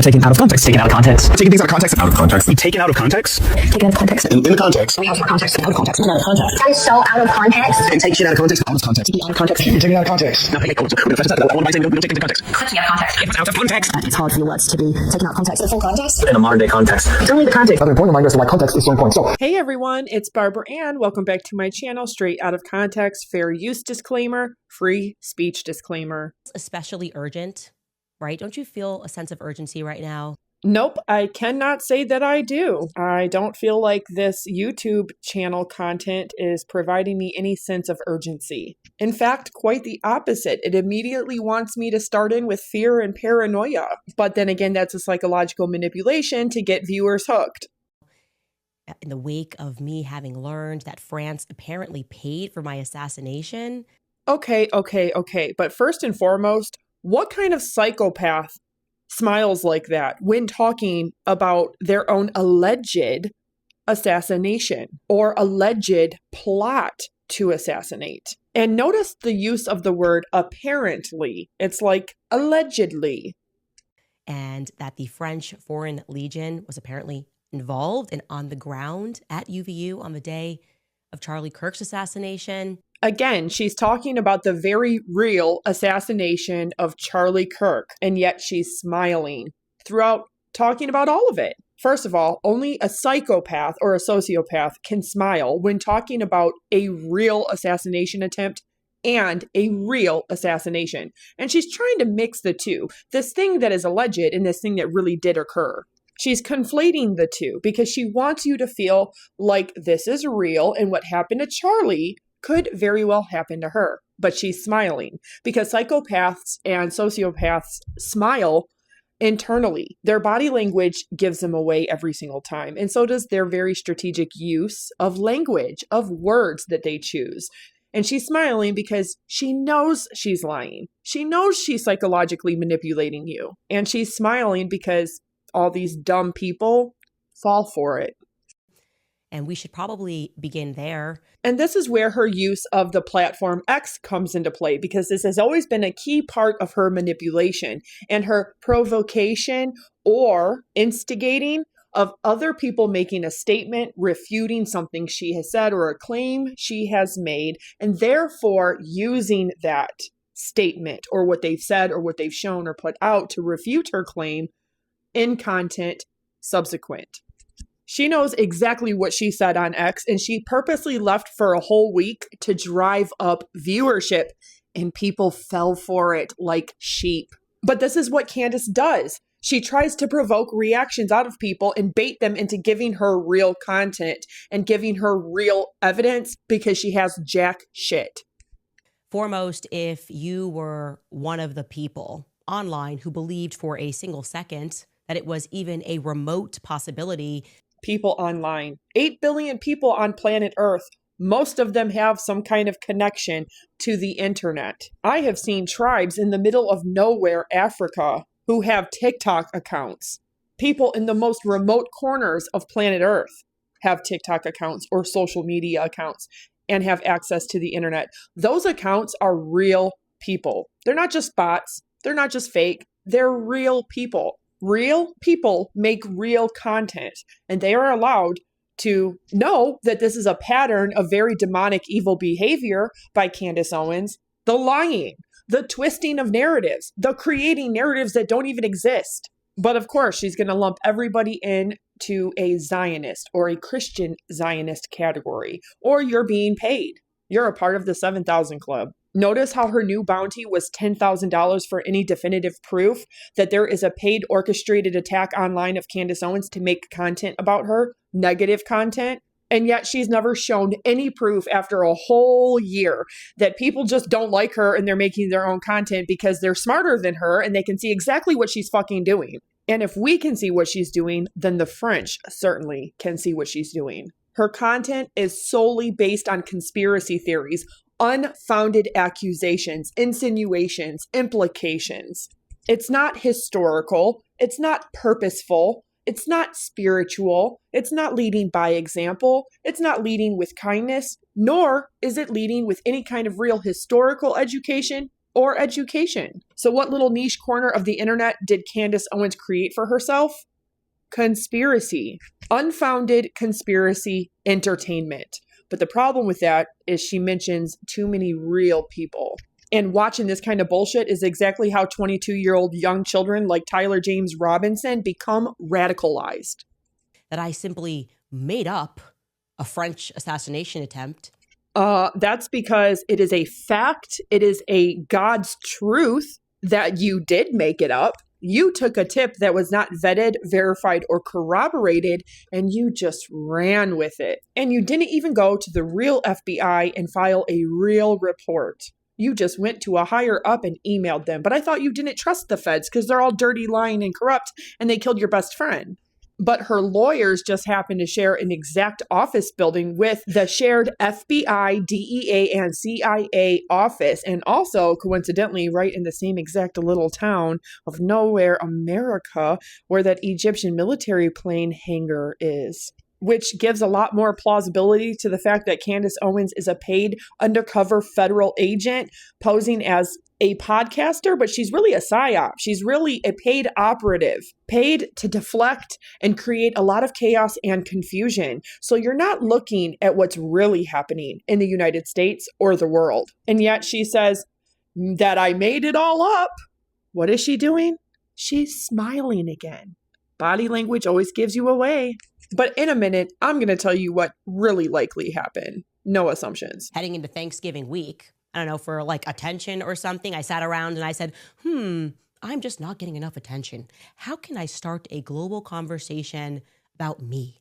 Taken out of context. Taken out of context. Taking things out of context. Out of context. Taken out of context. Taken out of context. In the context. We have more context. Out of context. Out of context. That is so out of context. And take shit out of context. Out of context. Out of context. You're taking it out of context. No, hey, cool. We're gonna I want to say we don't take it into context. Taking out of context. It's out of context. It's hard for the words to be taken out of context. In full context. In a modern day context. Tell me the context. Another important reminder as to why context is so important. So, Hey everyone, it's Barbara Ann. Welcome back to my channel, Straight Out of Context, fair use disclaimer, free speech disclaimer. Especially urgent, right? Don't you feel a sense of urgency right now? Nope, I cannot say that I do. I don't feel like this YouTube channel content is providing me any sense of urgency. In fact, quite the opposite. It immediately wants me to start in with fear and paranoia. But then again, that's a psychological manipulation to get viewers hooked. In the wake of me having learned that France apparently paid for my assassination. Okay. But first and foremost, what kind of psychopath smiles like that when talking about their own alleged assassination or alleged plot to assassinate? And notice the use of the word apparently. It's like allegedly. And that the French Foreign Legion was apparently involved and on the ground at UVU on the day of Charlie Kirk's assassination. Again, she's talking about the very real assassination of Charlie Kirk, and yet she's smiling throughout talking about all of it. First of all, only a psychopath or a sociopath can smile when talking about a real assassination attempt and a real assassination. And she's trying to mix the two, this thing that is alleged and this thing that really did occur. She's conflating the two because she wants you to feel like this is real and what happened to Charlie could very well happen to her. But she's smiling because psychopaths and sociopaths smile internally. Their body language gives them away every single time. And so does their very strategic use of language, of words that they choose. And she's smiling because she knows she's lying. She knows she's psychologically manipulating you. And she's smiling because all these dumb people fall for it. And we should probably begin there. And this is where her use of the platform X comes into play, because this has always been a key part of her manipulation and her provocation or instigating of other people making a statement, refuting something she has said or a claim she has made, and therefore using that statement or what they've said or what they've shown or put out to refute her claim in content subsequent. She knows exactly what she said on X, and she purposely left for a whole week to drive up viewership, and people fell for it like sheep. But this is what Candace does. She tries to provoke reactions out of people and bait them into giving her real content and giving her real evidence because she has jack shit. Foremost, if you were one of the people online who believed for a single second that it was even a remote possibility. People online. 8 billion people on planet Earth. Most of them have some kind of connection to the internet. I have seen tribes in the middle of nowhere, Africa, who have TikTok accounts. People in the most remote corners of planet Earth have TikTok accounts or social media accounts and have access to the internet. Those accounts are real people. They're not just bots. They're not just fake. They're real people. Real people make real content, and they are allowed to know that this is a pattern of very demonic, evil behavior by Candace Owens. The lying, the twisting of narratives, the creating narratives that don't even exist. But of course, she's going to lump everybody into a Zionist or a Christian Zionist category, or you're being paid. You're a part of the 7,000 Club. Notice how her new bounty was $10,000 for any definitive proof that there is a paid orchestrated attack online of Candace Owens to make content about her, negative content. And yet she's never shown any proof after a whole year that people just don't like her and they're making their own content because they're smarter than her and they can see exactly what she's fucking doing. And if we can see what she's doing, then the French certainly can see what she's doing. Her content is solely based on conspiracy theories, unfounded accusations, insinuations, implications. It's not historical. It's not purposeful. It's not spiritual. It's not leading by example. It's not leading with kindness, nor is it leading with any kind of real historical education or education. So what little niche corner of the internet did Candace Owens create for herself? Conspiracy. Unfounded conspiracy entertainment. But the problem with that is she mentions too many real people. And watching this kind of bullshit is exactly how 22-year-old young children like Tyler James Robinson become radicalized. That I simply made up a French assassination attempt. That's because it is a fact. It is a God's truth that you did make it up. You took a tip that was not vetted, verified, or corroborated, and you just ran with it. And you didn't even go to the real FBI and file a real report. You just went to a higher up and emailed them. But I thought you didn't trust the feds because they're all dirty, lying, and corrupt, and they killed your best friend. But her lawyers just happen to share an exact office building with the shared FBI, DEA, and CIA office, and also, coincidentally, right in the same exact little town of Nowhere, America, where that Egyptian military plane hangar is. Which gives a lot more plausibility to the fact that Candace Owens is a paid undercover federal agent posing as a podcaster, but she's really a psyop. She's really a paid operative, paid to deflect and create a lot of chaos and confusion. So you're not looking at what's really happening in the United States or the world. And yet she says that I made it all up. What is she doing? She's smiling again. Body language always gives you away. But in a minute, I'm going to tell you what really likely happened. No assumptions. Heading into Thanksgiving week, I don't know, for like attention or something, I sat around and I said, I'm just not getting enough attention. How can I start a global conversation about me?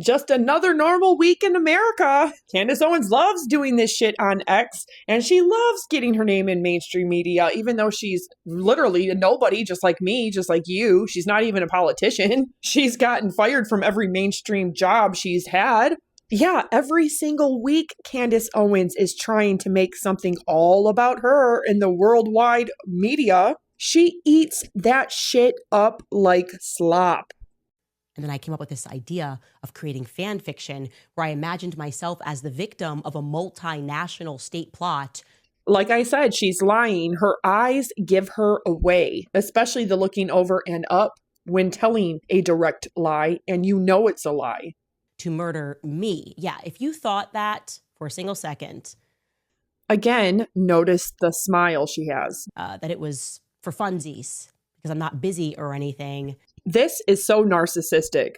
Just another normal week in America. Candace Owens loves doing this shit on X, and she loves getting her name in mainstream media, even though she's literally a nobody, just like me, just like you. She's not even a politician. She's gotten fired from every mainstream job she's had. Yeah, every single week, Candace Owens is trying to make something all about her in the worldwide media. She eats that shit up like slop. And then I came up with this idea of creating fan fiction where I imagined myself as the victim of a multinational state plot. Like I said, she's lying. Her eyes give her away, especially the looking over and up when telling a direct lie, and you know it's a lie. To murder me. Yeah, if you thought that for a single second. Again, notice the smile she has. That it was for funsies, because I'm not busy or anything. This is so narcissistic.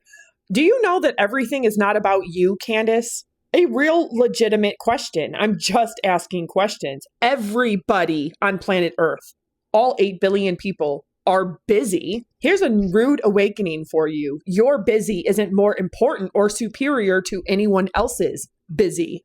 Do you know that everything is not about you, Candace? A real legitimate question. I'm just asking questions. Everybody on planet Earth, all 8 billion people, are busy. Here's a rude awakening for you. Your busy isn't more important or superior to anyone else's busy.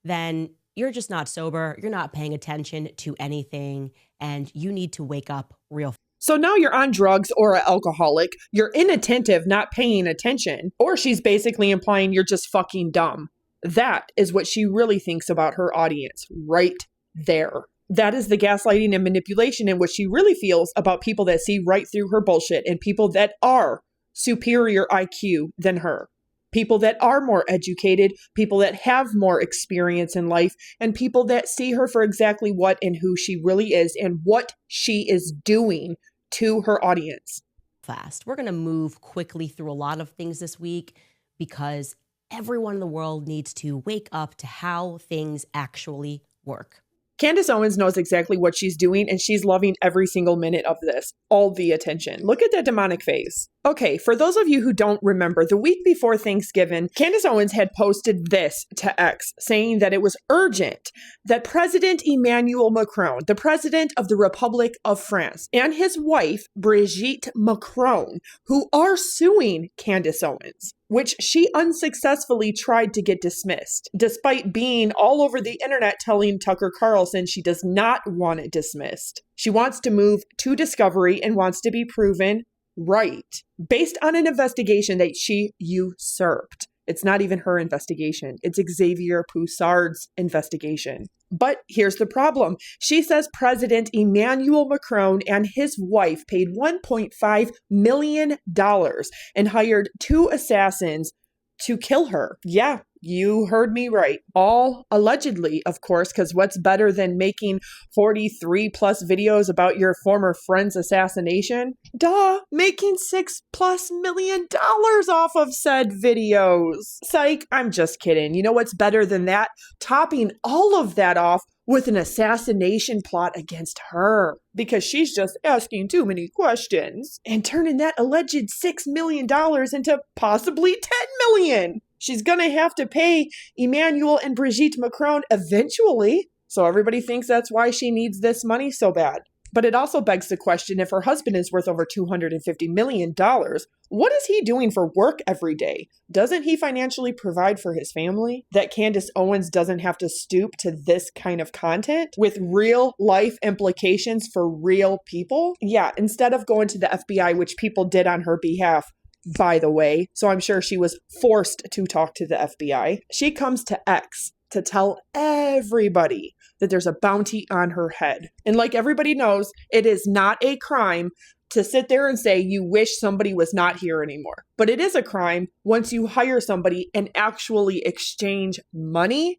Then you're just not sober. You're not paying attention to anything, and you need to wake up real. So now you're on drugs or an alcoholic, you're inattentive, not paying attention, or she's basically implying you're just fucking dumb. That is what she really thinks about her audience right there. That is the gaslighting and manipulation in what she really feels about people that see right through her bullshit and people that are superior IQ than her. People that are more educated, people that have more experience in life, and people that see her for exactly what and who she really is and what she is doing to her audience. Fast. We're going to move quickly through a lot of things this week because everyone in the world needs to wake up to how things actually work. Candace Owens knows exactly what she's doing, and she's loving every single minute of this. All the attention. Look at that demonic face. Okay, for those of you who don't remember, the week before Thanksgiving, Candace Owens had posted this to X, saying that it was urgent that President Emmanuel Macron, the president of the Republic of France, and his wife, Brigitte Macron, who are suing Candace Owens, which she unsuccessfully tried to get dismissed, despite being all over the internet telling Tucker Carlson she does not want it dismissed. She wants to move to discovery and wants to be proven right, based on an investigation that she usurped. It's not even her investigation. It's Xavier Poussard's investigation. But here's the problem. She says President Emmanuel Macron and his wife paid $1.5 million and hired 2 assassins to kill her. Yeah, You heard me right. All allegedly, of course, because what's better than making 43 plus videos about your former friend's assassination? Duh, making $6+ million off of said videos. Psych, I'm just kidding. You know what's better than that? Topping all of that off with an assassination plot against her because she's just asking too many questions and turning that alleged $6 million into possibly $10 million. She's gonna have to pay Emmanuel and Brigitte Macron eventually. So everybody thinks that's why she needs this money so bad. But it also begs the question, if her husband is worth over $250 million, what is he doing for work every day? Doesn't he financially provide for his family? That Candace Owens doesn't have to stoop to this kind of content with real life implications for real people? Yeah, instead of going to the FBI, which people did on her behalf, by the way, so I'm sure she was forced to talk to the FBI, she comes to X to tell everybody that there's a bounty on her head. And like everybody knows, it is not a crime to sit there and say you wish somebody was not here anymore. But it is a crime once you hire somebody and actually exchange money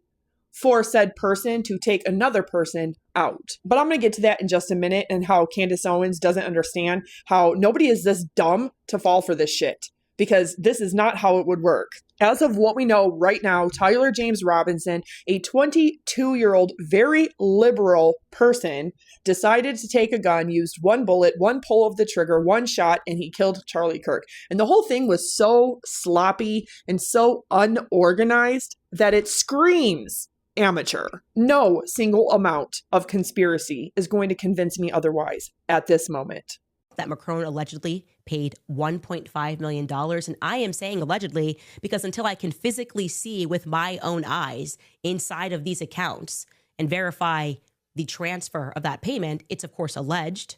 for said person to take another person out. But I'm going to get to that in just a minute and how Candace Owens doesn't understand how nobody is this dumb to fall for this shit. Because this is not how it would work. As of what we know right now, Tyler James Robinson, a 22-year-old, very liberal person, decided to take a gun, used one bullet, one pull of the trigger, one shot, and he killed Charlie Kirk. And the whole thing was so sloppy and so unorganized that it screams amateur. No single amount of conspiracy is going to convince me otherwise at this moment. That Macron allegedly paid $1.5 million. And I am saying allegedly because until I can physically see with my own eyes inside of these accounts and verify the transfer of that payment, it's of course alleged.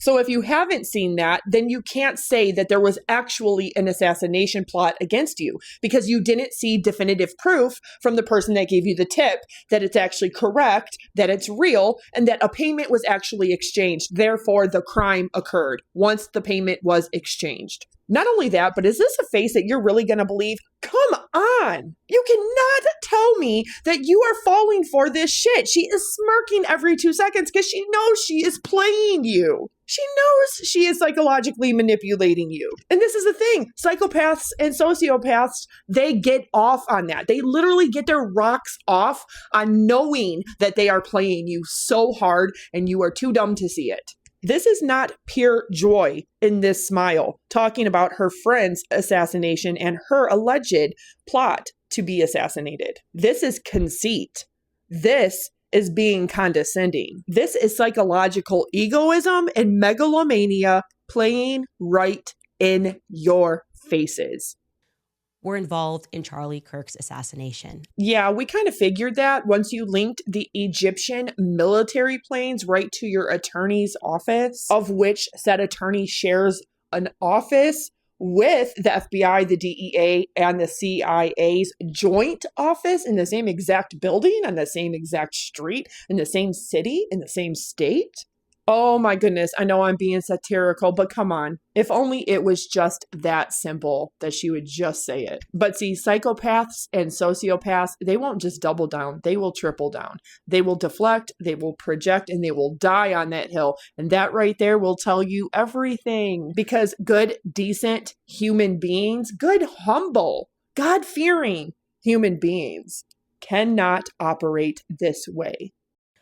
So if you haven't seen that, then you can't say that there was actually an assassination plot against you because you didn't see definitive proof from the person that gave you the tip that it's actually correct, that it's real, and that a payment was actually exchanged. Therefore, the crime occurred once the payment was exchanged. Not only that, but is this a face that you're really going to believe? Come on. You cannot tell me that you are falling for this shit. She is smirking every 2 seconds because she knows she is playing you. She knows she is psychologically manipulating you. And this is the thing. Psychopaths and sociopaths, they get off on that. They literally get their rocks off on knowing that they are playing you so hard and you are too dumb to see it. This is not pure joy in this smile, talking about her friend's assassination and her alleged plot to be assassinated. This is conceit. This is being condescending. This is psychological egoism and megalomania playing right in your faces. Were involved in Charlie Kirk's assassination. Yeah, we kind of figured that once you linked the Egyptian military planes right to your attorney's office, of which said attorney shares an office with the FBI, the DEA, and the CIA's joint office in the same exact building, on the same exact street, in the same city, in the same state. Oh my goodness, I know I'm being satirical, but come on. If only it was just that simple that she would just say it. But see, psychopaths and sociopaths, they won't just double down, they will triple down. They will deflect, they will project, and they will die on that hill. And that right there will tell you everything. Because good, decent human beings, good, humble, God-fearing human beings cannot operate this way.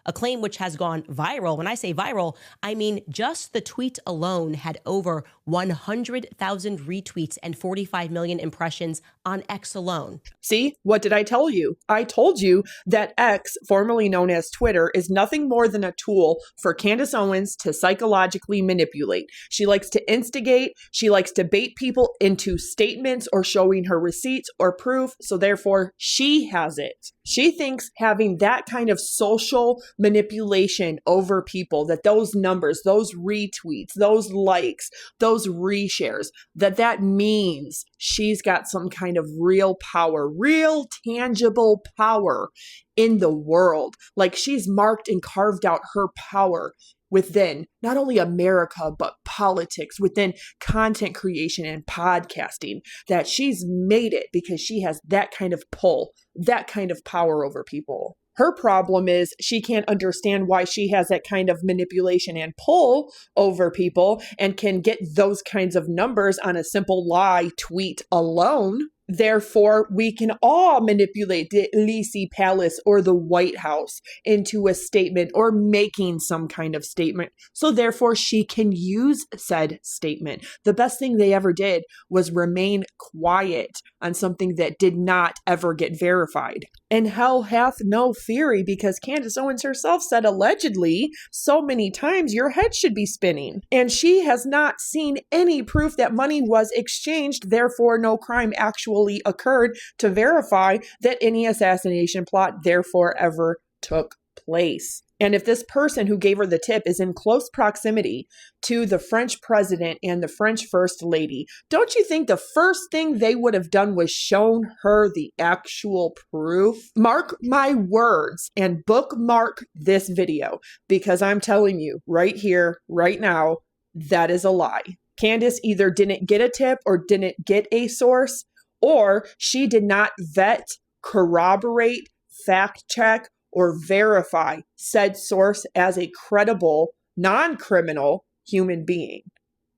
A claim which has gone viral. When I say viral, I mean just the tweet alone had over 100,000 retweets and 45 million impressions on X alone. See, what did I tell you? I told you that X, formerly known as Twitter, is nothing more than a tool for Candace Owens to psychologically manipulate. She likes to instigate. She likes to bait people into statements or showing her receipts or proof. So therefore, she has it. She thinks having that kind of social manipulation over people, that those numbers, those retweets, those likes, those reshares, that means she's got some kind of real power, real tangible power in the world. Like she's marked and carved out her power within not only America, but politics, within content creation and podcasting, that she's made it because she has that kind of pull, that kind of power over people. Her problem is she can't understand why she has that kind of manipulation and pull over people and can get those kinds of numbers on a simple lie tweet alone. Therefore, we can all manipulate the Elysee Palace or the White House into a statement or making some kind of statement. So therefore, she can use said statement. The best thing they ever did was remain quiet on something that did not ever get verified. And hell hath no fury, because Candace Owens herself said allegedly so many times your head should be spinning. And she has not seen any proof that money was exchanged, therefore no crime actually occurred to verify that any assassination plot therefore ever took place. And if this person who gave her the tip is in close proximity to the French president and the French first lady, don't you think the first thing they would have done was shown her the actual proof? Mark my words and bookmark this video, because I'm telling you right here, right now, that is a lie. Candace either didn't get a tip or didn't get a source, or she did not vet, corroborate, fact check, or verify said source as a credible, non-criminal human being,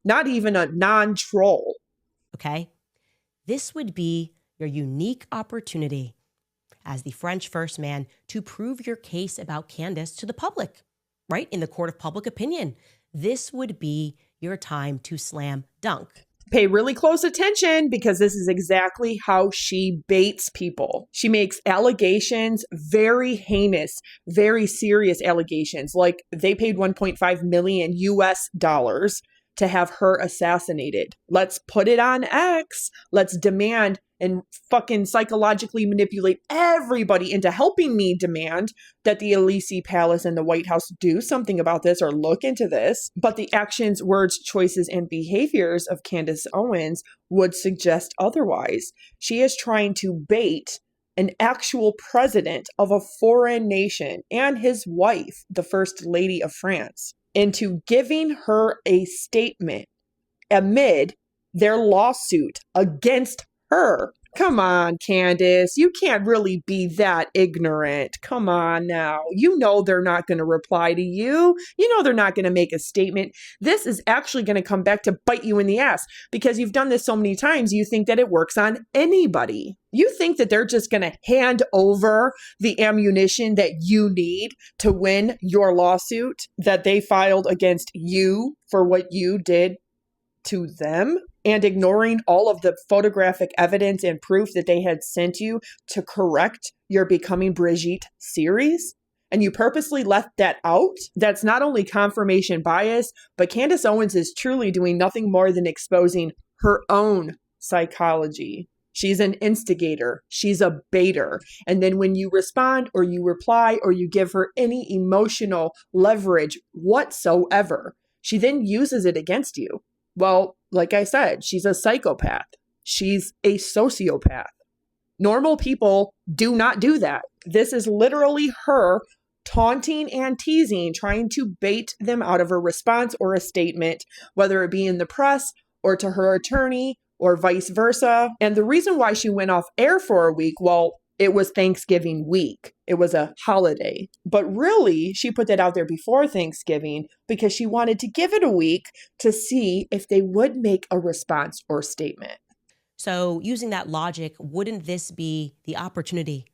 not even a non-troll. Okay? This would be your unique opportunity as the French first man to prove your case about Candace to the public, right? In the court of public opinion. This would be your time to slam dunk. Pay really close attention, because this is exactly how she baits people. She makes allegations, very heinous, very serious allegations, like they paid 1.5 million US dollars to have her assassinated. Let's put it on X. Let's demand and fucking psychologically manipulate everybody into helping me demand that the Elysee Palace and the White House do something about this or look into this. But the actions, words, choices, and behaviors of Candace Owens would suggest otherwise. She is trying to bait an actual president of a foreign nation and his wife, the First Lady of France, into giving her a statement amid their lawsuit against her. Come on, Candace. You can't really be that ignorant. Come on now. You know they're not going to reply to you. You know they're not going to make a statement. This is actually going to come back to bite you in the ass, because you've done this so many times. You think that it works on anybody. You think that they're just going to hand over the ammunition that you need to win your lawsuit that they filed against you for what you did to them, and ignoring all of the photographic evidence and proof that they had sent you to correct your Becoming Brigitte series? And you purposely left that out? That's not only confirmation bias, but Candace Owens is truly doing nothing more than exposing her own psychology. She's an instigator. She's a baiter. And then when you respond or you reply or you give her any emotional leverage whatsoever, she then uses it against you. Well, like I said, she's a psychopath. She's a sociopath. Normal people do not do that. This is literally her taunting and teasing, trying to bait them out of a response or a statement, whether it be in the press or to her attorney or vice versa. And the reason why she went off air for a week, well, it was Thanksgiving week. It was a holiday. But really, she put that out there before Thanksgiving because she wanted to give it a week to see if they would make a response or statement. So using that logic, wouldn't this be the opportunity,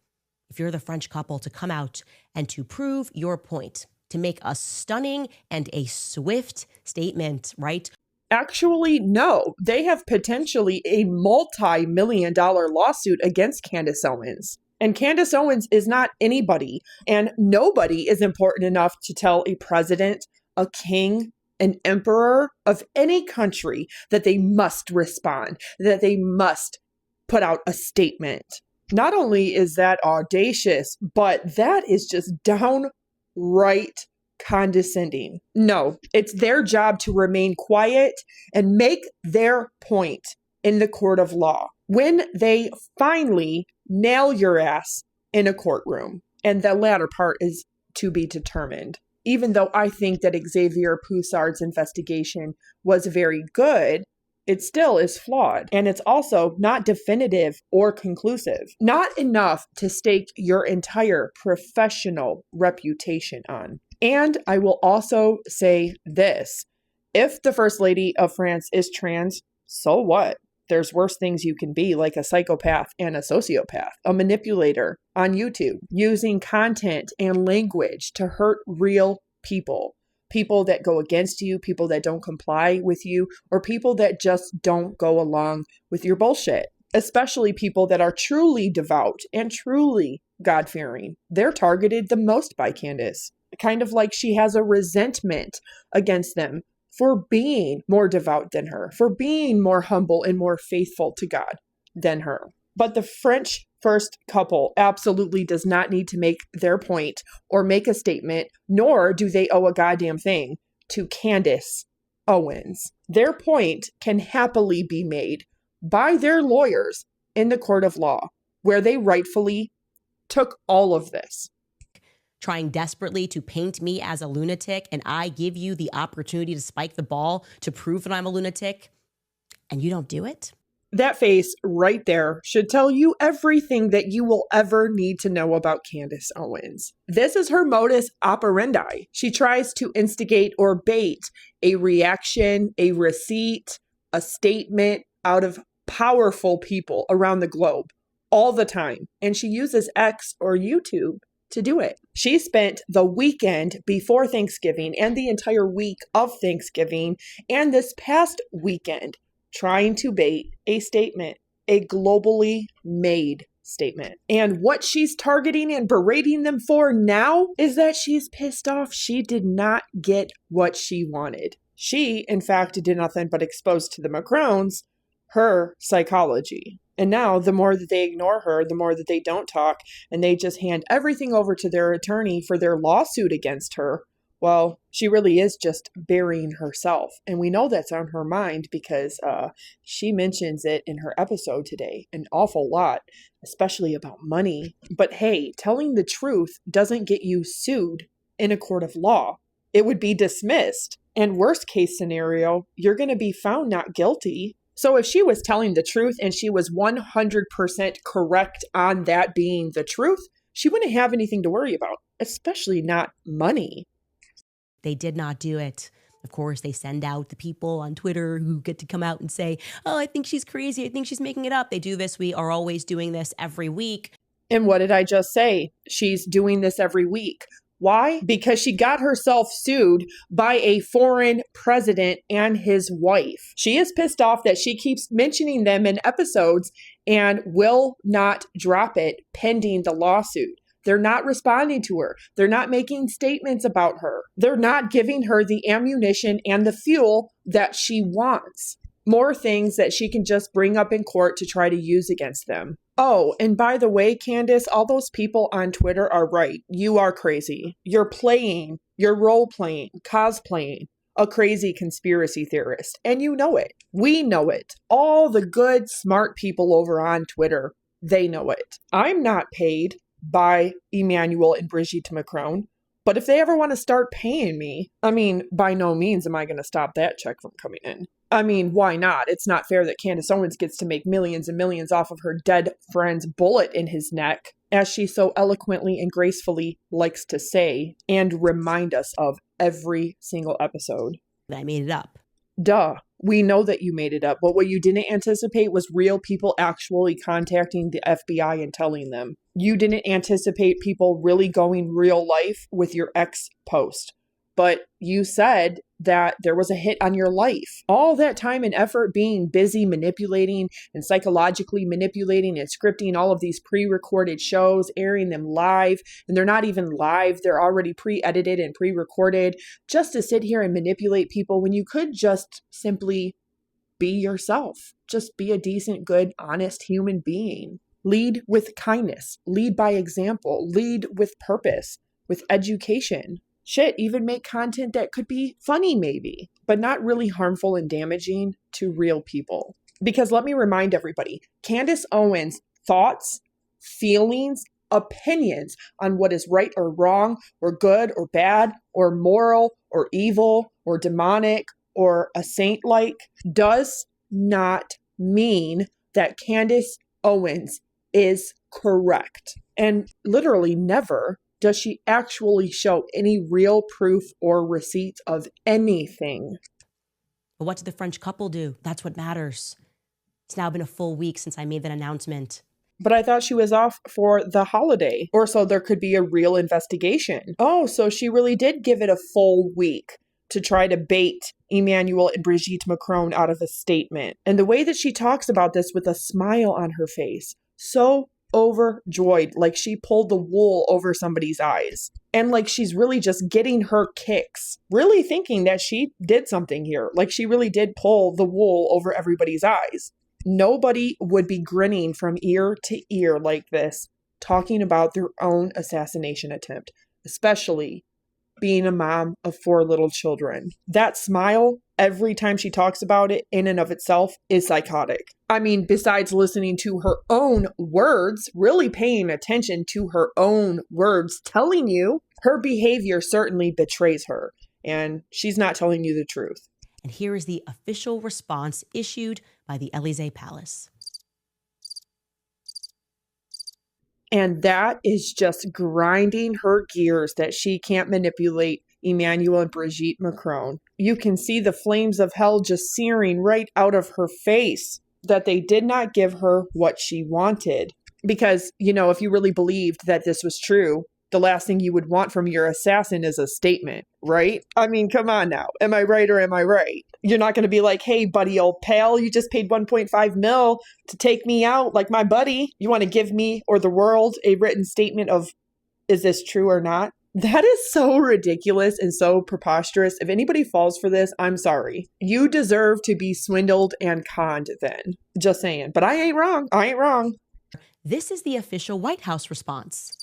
if you're the French couple, to come out and to prove your point, to make a stunning and a swift statement, right? Actually, no. They have potentially a multi-million-dollar lawsuit against Candace Owens. And Candace Owens is not anybody, and nobody is important enough to tell a president, a king, an emperor of any country that they must respond, that they must put out a statement. Not only is that audacious, but that is just downright condescending. No, it's their job to remain quiet and make their point in the court of law when they finally nail your ass in a courtroom. And the latter part is to be determined. Even though I think that Xavier Poussard's investigation was very good, it still is flawed. And it's also not definitive or conclusive. Not enough to stake your entire professional reputation on. And I will also say this. If the First Lady of France is trans, so what? There's worse things you can be, like a psychopath and a sociopath, a manipulator on YouTube, using content and language to hurt real people. People that go against you, people that don't comply with you, or people that just don't go along with your bullshit. Especially people that are truly devout and truly God-fearing. They're targeted the most by Candace. Kind of like she has a resentment against them for being more devout than her, for being more humble and more faithful to God than her. But the French first couple absolutely does not need to make their point or make a statement, nor do they owe a goddamn thing to Candace Owens. Their point can happily be made by their lawyers in the court of law, where they rightfully took all of this. Trying desperately to paint me as a lunatic, and I give you the opportunity to spike the ball to prove that I'm a lunatic, and you don't do it? That face right there should tell you everything that you will ever need to know about Candace Owens. This is her modus operandi. She tries to instigate or bait a reaction, a receipt, a statement out of powerful people around the globe all the time. And she uses X or YouTube to do it. She spent the weekend before Thanksgiving and the entire week of Thanksgiving and this past weekend trying to bait a statement, a globally made statement. And what she's targeting and berating them for now is that she's pissed off she did not get what she wanted. She, in fact, did nothing but expose to the Macrons her psychology. And now, the more that they ignore her, the more that they don't talk, and they just hand everything over to their attorney for their lawsuit against her, well, she really is just burying herself. And we know that's on her mind because she mentions it in her episode today an awful lot, especially about money. But hey, telling the truth doesn't get you sued in a court of law. It would be dismissed. And worst case scenario, you're going to be found not guilty. So if she was telling the truth and she was 100% correct on that being the truth, she wouldn't have anything to worry about, especially not money. They did not do it. Of course, they send out the people on Twitter who get to come out and say, oh, I think she's crazy. I think she's making it up. They do this. We are always doing this every week. And what did I just say? She's doing this every week. Why? Because she got herself sued by a foreign president and his wife. She is pissed off that she keeps mentioning them in episodes and will not drop it pending the lawsuit. They're not responding to her. They're not making statements about her. They're not giving her the ammunition and the fuel that she wants. More things that she can just bring up in court to try to use against them. Oh, and by the way, Candace, all those people on Twitter are right. You are crazy. You're role-playing, cosplaying a crazy conspiracy theorist. And you know it. We know it. All the good, smart people over on Twitter, they know it. I'm not paid by Emmanuel and Brigitte Macron. But if they ever want to start paying me, by no means am I going to stop that check from coming in. Why not? It's not fair that Candace Owens gets to make millions and millions off of her dead friend's bullet in his neck, as she so eloquently and gracefully likes to say and remind us of every single episode. I made it up. Duh. We know that you made it up, but what you didn't anticipate was real people actually contacting the FBI and telling them. You didn't anticipate people really going real life with your ex post, but you said that there was a hit on your life. All that time and effort being busy manipulating and psychologically manipulating and scripting all of these pre-recorded shows, airing them live, and they're not even live, they're already pre-edited and pre-recorded, just to sit here and manipulate people when you could just simply be yourself. Just be a decent, good, honest human being. Lead with kindness. Lead by example. Lead with purpose, with education. Shit, even make content that could be funny maybe, but not really harmful and damaging to real people. Because let me remind everybody, Candace Owens' thoughts, feelings, opinions on what is right or wrong or good or bad or moral or evil or demonic or a saint-like does not mean that Candace Owens is correct. And literally never does she actually show any real proof or receipts of anything. But what did the French couple do? That's what matters. It's now been a full week since I made that announcement. But I thought she was off for the holiday, or so there could be a real investigation. Oh, so she really did give it a full week to try to bait Emmanuel and Brigitte Macron out of a statement. And the way that she talks about this with a smile on her face, so overjoyed, like she pulled the wool over somebody's eyes. And like she's really just getting her kicks, really thinking that she did something here. Like she really did pull the wool over everybody's eyes. Nobody would be grinning from ear to ear like this, talking about their own assassination attempt, especially being a mom of 4 little children. That smile, every time she talks about it, in and of itself, is psychotic. I mean, besides listening to her own words, really paying attention to her own words, telling you her behavior certainly betrays her, and she's not telling you the truth. And here is the official response issued by the Élysée Palace. And that is just grinding her gears that she can't manipulate Emmanuel and Brigitte Macron. You can see the flames of hell just searing right out of her face that they did not give her what she wanted. Because, you know, if you really believed that this was true, the last thing you would want from your assassin is a statement, right? I mean, come on now. Am I right or am I right? You're not going to be like, hey, buddy, old pal, you just paid 1.5 mil to take me out like my buddy. You want to give me or the world a written statement of, is this true or not? That is so ridiculous and so preposterous. If anybody falls for this, I'm sorry. You deserve to be swindled and conned then. Just saying. But I ain't wrong. I ain't wrong. This is the official White House response.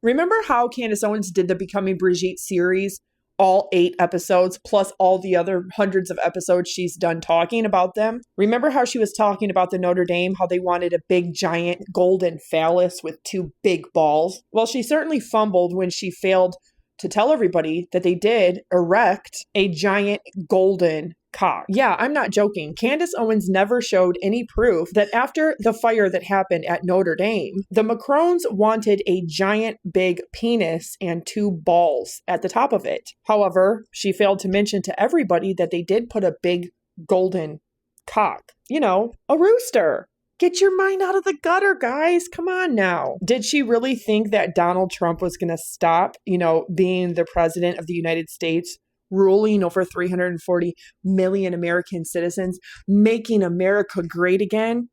Remember how Candace Owens did the Becoming Brigitte series, all 8 episodes, plus all the other hundreds of episodes she's done talking about them? Remember how she was talking about the Notre Dame, how they wanted a big giant golden phallus with 2 big balls? Well, she certainly fumbled when she failed to tell everybody that they did erect a giant golden cock. Yeah, I'm not joking. Candace Owens never showed any proof that after the fire that happened at Notre Dame, the Macrons wanted a giant big penis and 2 balls at the top of it. However, she failed to mention to everybody that they did put a big golden cock. You know, a rooster. Get your mind out of the gutter, guys. Come on now. Did she really think that Donald Trump was going to stop, being the president of the United States, ruling over 340 million American citizens, making America great again,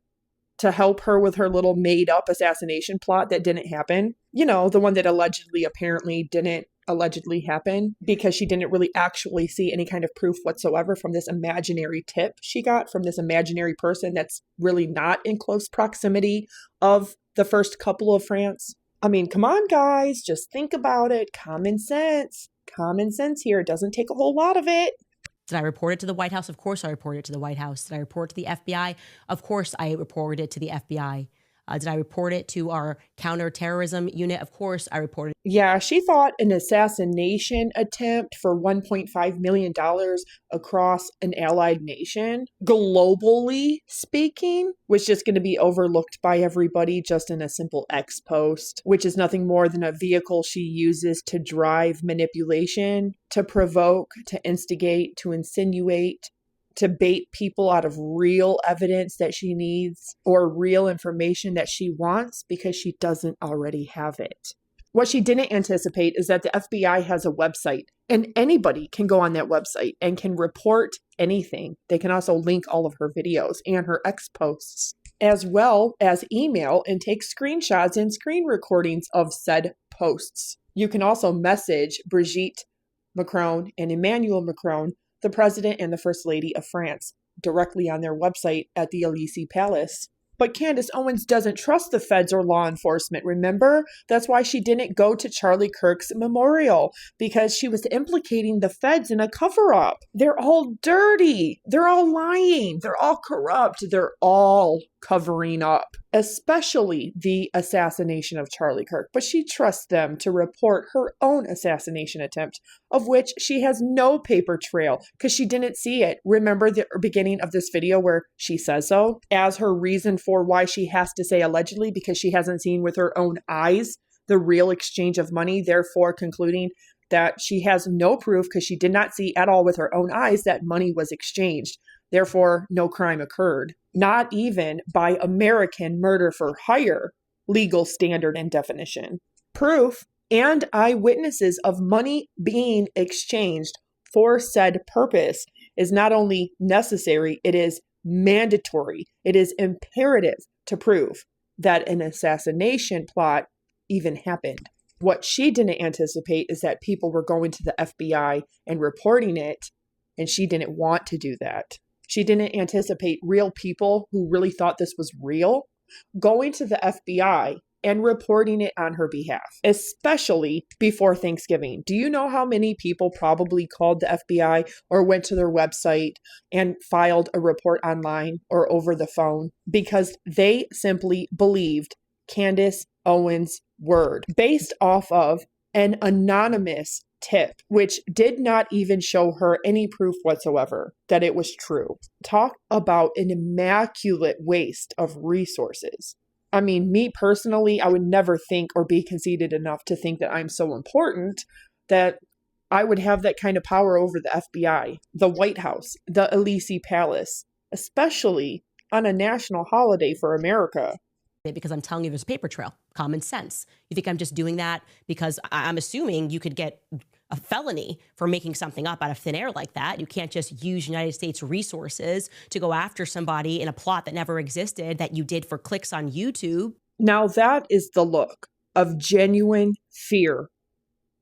to help her with her little made-up assassination plot that didn't happen? The one that apparently didn't allegedly happen because she didn't really actually see any kind of proof whatsoever from this imaginary tip she got from this imaginary person that's really not in close proximity of the first couple of France. I mean, come on, guys, just think about it. Common sense. Common sense here. It doesn't take a whole lot of it. Did I report it to the White House? Of course I reported it to the White House. Did I report it to the FBI? Of course I reported it to the FBI. Did I report it to our counterterrorism unit? Of course I reported it. Yeah, she thought an assassination attempt for $1.5 million across an allied nation, globally speaking, was just going to be overlooked by everybody just in a simple X post, which is nothing more than a vehicle she uses to drive manipulation, to provoke, to instigate, to insinuate, to bait people out of real evidence that she needs or real information that she wants because she doesn't already have it. What she didn't anticipate is that the FBI has a website and anybody can go on that website and can report anything. They can also link all of her videos and her X posts, as well as email and take screenshots and screen recordings of said posts. You can also message Brigitte Macron and Emmanuel Macron, the president and the first lady of France, directly on their website at the Élysée Palace. But Candace Owens doesn't trust the feds or law enforcement, remember? That's why she didn't go to Charlie Kirk's memorial, because she was implicating the feds in a cover-up. They're all dirty. They're all lying. They're all corrupt. They're all covering up. especially the assassination of Charlie Kirk, but she trusts them to report her own assassination attempt, of which she has no paper trail because she didn't see it. Remember the beginning of this video where she says so as her reason for why she has to say allegedly, because she hasn't seen with her own eyes the real exchange of money, therefore concluding that she has no proof because she did not see at all with her own eyes that money was exchanged. Therefore, no crime occurred, not even by American murder for hire legal standard and definition. Proof and eyewitnesses of money being exchanged for said purpose is not only necessary, it is mandatory. It is imperative to prove that an assassination plot even happened. What she didn't anticipate is that people were going to the FBI and reporting it, and she didn't want to do that. She didn't anticipate real people who really thought this was real going to the FBI and reporting it on her behalf, especially before Thanksgiving. Do you know how many people probably called the FBI or went to their website and filed a report online or over the phone because they simply believed Candace Owens' word based off of an anonymous tip, which did not even show her any proof whatsoever that it was true. Talk about an immaculate waste of resources. I mean, me personally, I would never think or be conceited enough to think that I'm so important that I would have that kind of power over the FBI, the White House, the Elysee Palace, especially on a national holiday for America. Because I'm telling you there's a paper trail, common sense. You think I'm just doing that because I'm assuming you could get a felony for making something up out of thin air like that. You can't just use United States resources to go after somebody in a plot that never existed that you did for clicks on YouTube. Now that is the look of genuine fear,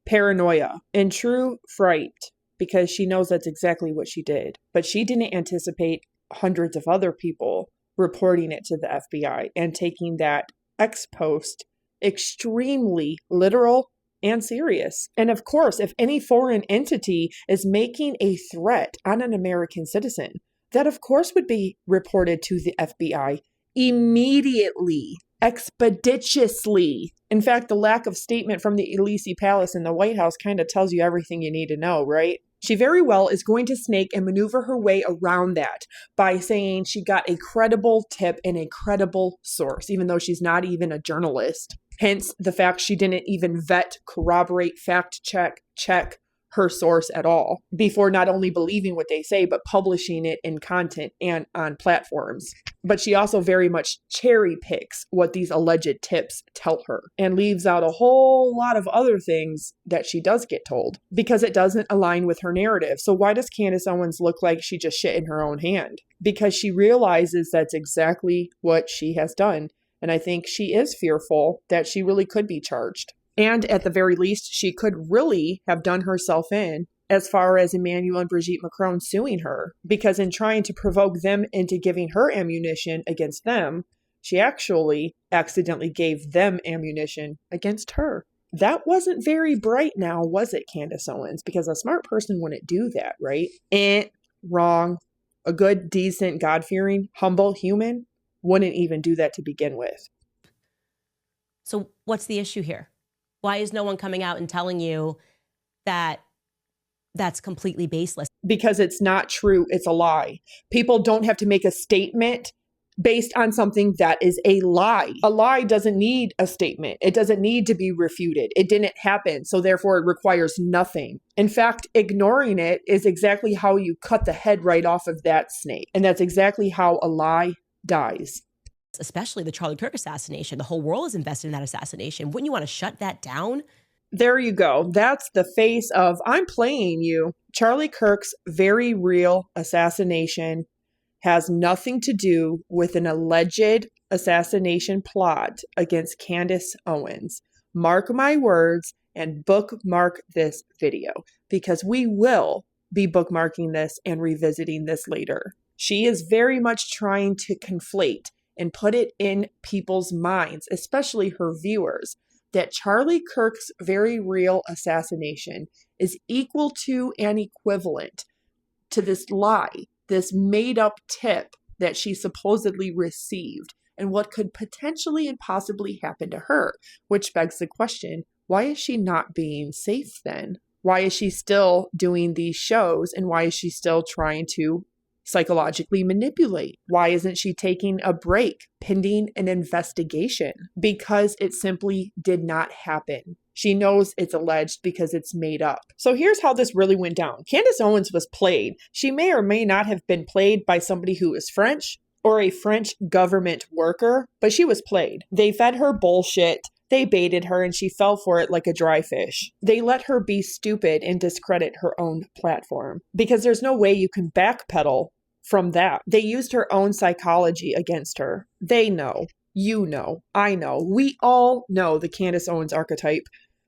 paranoia, and true fright, because she knows that's exactly what she did. But she didn't anticipate hundreds of other people reporting it to the FBI and taking that ex post extremely literal and serious. And of course, if any foreign entity is making a threat on an American citizen, that of course would be reported to the FBI immediately, expeditiously. In fact, the lack of statement from the Elysee Palace and the White House kind of tells you everything you need to know, right? She very well is going to snake and maneuver her way around that by saying she got a credible tip and a credible source, even though she's not even a journalist. Hence the fact she didn't even vet, corroborate, fact check her source at all before not only believing what they say, but publishing it in content and on platforms. But she also very much cherry picks what these alleged tips tell her and leaves out a whole lot of other things that she does get told because it doesn't align with her narrative. So why does Candace Owens look like she just shit in her own hand? Because she realizes that's exactly what she has done. And I think she is fearful that she really could be charged. And at the very least, she could really have done herself in as far as Emmanuel and Brigitte Macron suing her, because in trying to provoke them into giving her ammunition against them, she actually accidentally gave them ammunition against her. That wasn't very bright now, was it, Candace Owens? Because a smart person wouldn't do that, right? Wrong. A good, decent, God-fearing, humble human wouldn't even do that to begin with. So what's the issue here? Why is no one coming out and telling you that that's completely baseless? Because it's not true. It's a lie. People don't have to make a statement based on something that is a lie. A lie doesn't need a statement. It doesn't need to be refuted. It didn't happen. So therefore it requires nothing. In fact, ignoring it is exactly how you cut the head right off of that snake. And that's exactly how a lie dies. Especially the Charlie Kirk assassination. The whole world is invested in that assassination. Wouldn't you want to shut that down? There you go. That's the face of, I'm playing you. Charlie Kirk's very real assassination has nothing to do with an alleged assassination plot against Candace Owens. Mark my words and bookmark this video, because we will be bookmarking this and revisiting this later. She is very much trying to conflate and put it in people's minds, especially her viewers, that Charlie Kirk's very real assassination is equal to and equivalent to this lie, this made-up tip that she supposedly received and what could potentially and possibly happen to her, which begs the question, why is she not being safe then? Why is she still doing these shows, and why is she still trying to psychologically manipulate? Why isn't she taking a break pending an investigation? Because it simply did not happen. She knows it's alleged because it's made up. So here's how this really went down. Candace Owens was played. She may or may not have been played by somebody who is French or a French government worker, but she was played. They fed her bullshit. They baited her and she fell for it like a dry fish. They let her be stupid and discredit her own platform because there's no way you can backpedal from that. They used her own psychology against her. They know, you know, I know, we all know the Candace Owens archetype.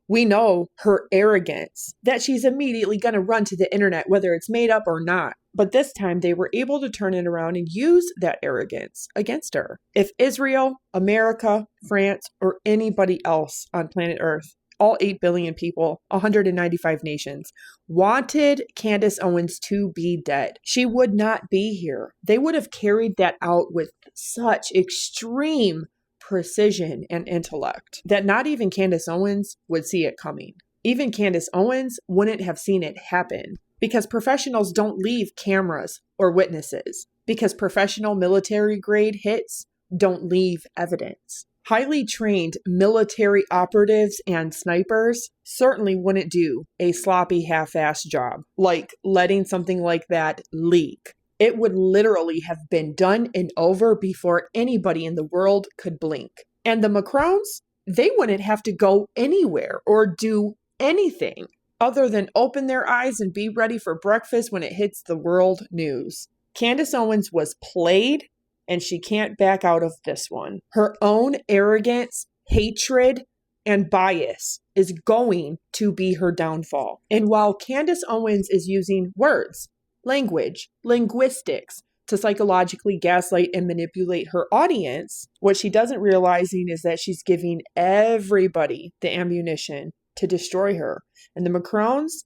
We know her arrogance, that she's immediately going to run to the internet, whether it's made up or not. But this time they were able to turn it around and use that arrogance against her. If Israel, America, France, or anybody else on planet Earth, all 8 billion people, 195 nations, wanted Candace Owens to be dead, she would not be here. They would have carried that out with such extreme precision and intellect that not even Candace Owens would see it coming. Even Candace Owens wouldn't have seen it happen because professionals don't leave cameras or witnesses, because professional military grade hits don't leave evidence. Highly trained military operatives and snipers certainly wouldn't do a sloppy half-assed job like letting something like that leak. It would literally have been done and over before anybody in the world could blink. And the Macrons, they wouldn't have to go anywhere or do anything other than open their eyes and be ready for breakfast when it hits the world news. Candace Owens was played, and she can't back out of this one. Her own arrogance, hatred, and bias is going to be her downfall. And while Candace Owens is using words, language, linguistics to psychologically gaslight and manipulate her audience, what she doesn't realizing is that she's giving everybody the ammunition to destroy her. And the Macrons,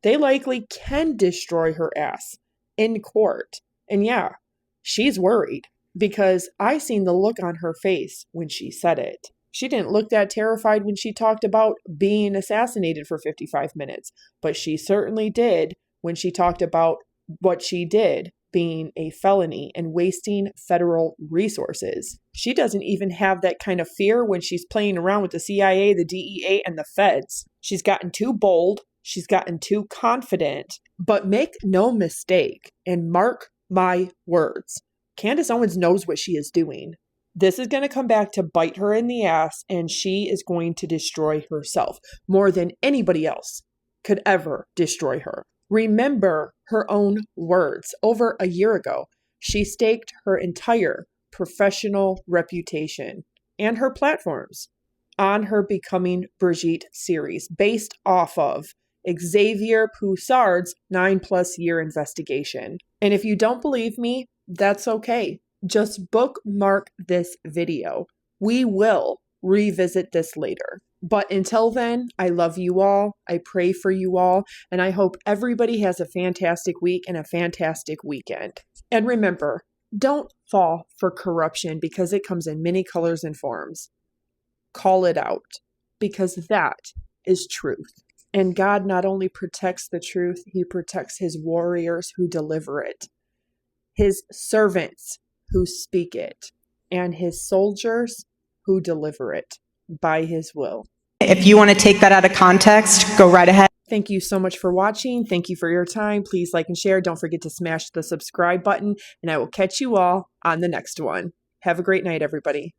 they likely can destroy her ass in court. And yeah, she's worried because I seen the look on her face when she said it. She didn't look that terrified when she talked about being assassinated for 55 minutes, but she certainly did when she talked about what she did being a felony and wasting federal resources. She doesn't even have that kind of fear when she's playing around with the CIA, the DEA, and the feds. She's gotten too bold. She's gotten too confident. But make no mistake, and mark my words, Candace Owens knows what she is doing. This is going to come back to bite her in the ass, and she is going to destroy herself more than anybody else could ever destroy her. Remember her own words. Over a year ago, she staked her entire professional reputation and her platforms on her Becoming Brigitte series based off of Xavier Poussard's 9+ year investigation. And if you don't believe me, that's okay. Just bookmark this video. We will revisit this later. But until then, I love you all. I pray for you all. And I hope everybody has a fantastic week and a fantastic weekend. And remember, don't fall for corruption because it comes in many colors and forms. Call it out because that is truth. And God not only protects the truth, he protects his warriors who deliver it, his servants who speak it, and his soldiers who deliver it by his will. If you want to take that out of context, go right ahead. Thank you so much for watching. Thank you for your time. Please like and share. Don't forget to smash the subscribe button, and I will catch you all on the next one. Have a great night, everybody.